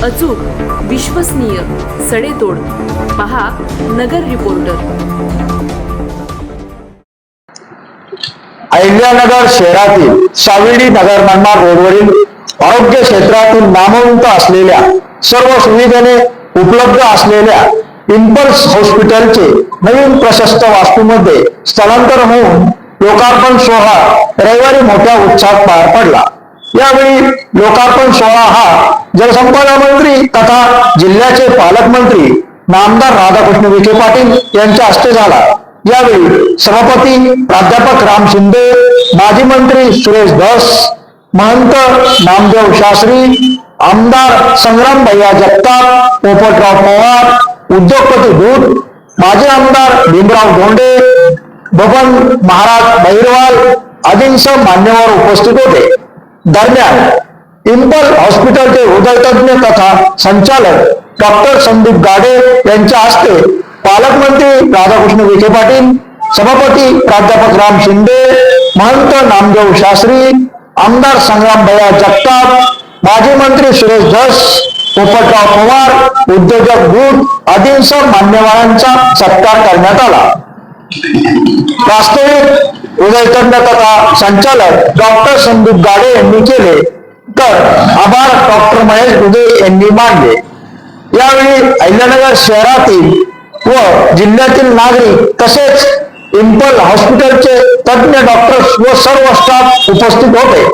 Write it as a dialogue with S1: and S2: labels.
S1: अचूक, विश्वसनीय, सडेतोड. पहा नगर रिपोर्टर.
S2: अहिल्यानगर शहरातील साविडी नगर मनमाड रोडवरील आरोग्य क्षेत्रातील नामवंत असलेल्या सर्व सुविधेने उपलब्ध असलेल्या इम्पल्स हॉस्पिटलचे नवीन प्रशस्त वास्तूमध्ये स्थलांतर होऊन लोकार्पण सोहळा रविवारी मोठ्या उत्साहात पार पडला. यावेळी लोकार्पण सोहळा हा जलसंपदा मंत्री तथा जिल्ह्याचे पालकमंत्री नामदार राधाकृष्ण विखे पाटील यांच्या हस्ते झाला. यावेळी सभापती प्राध्यापक राम शिंदे, माजी मंत्री सुरेश धस, महंत नामदेव शास्त्री, आमदार संग्राम भैया जगताप, पोपटराव पवार, उद्योगपती दूत, माजी आमदार भीमराव धोंडे, बबन महाराज बहिरवाल आदींसह मान्यवर उपस्थित होते. दरम्यान इम्पल हॉस्पिटलचे हृदयतज्ञ तथा संचालक डॉक्टर संदीप गाडे यांच्या हस्ते पालकमंत्री राधाकृष्ण विखे पाटील, सभापती प्राध्यापक राम शिंदे, महंत नामदेव शास्त्री, आमदार संग्राम भैया जगताप, माजी मंत्री सुरेश धस, पोपटराव पवार, उद्योजक दूत आदींसह मान्यवरांचा सत्कार करण्यात आला. वास्तविक हृदयतज्ञ तथा संचालक डॉक्टर संदीप गाडे यांनी केले तर आभार डॉक्टर महेश दुबे यांनी मानले. यावेळी अहिल्यानगर शहरातील व जिल्ह्यातील नागरिक तसेच इम्पल हॉस्पिटलचे तज्ञ डॉक्टर्स व सर्व स्टाफ उपस्थित होते.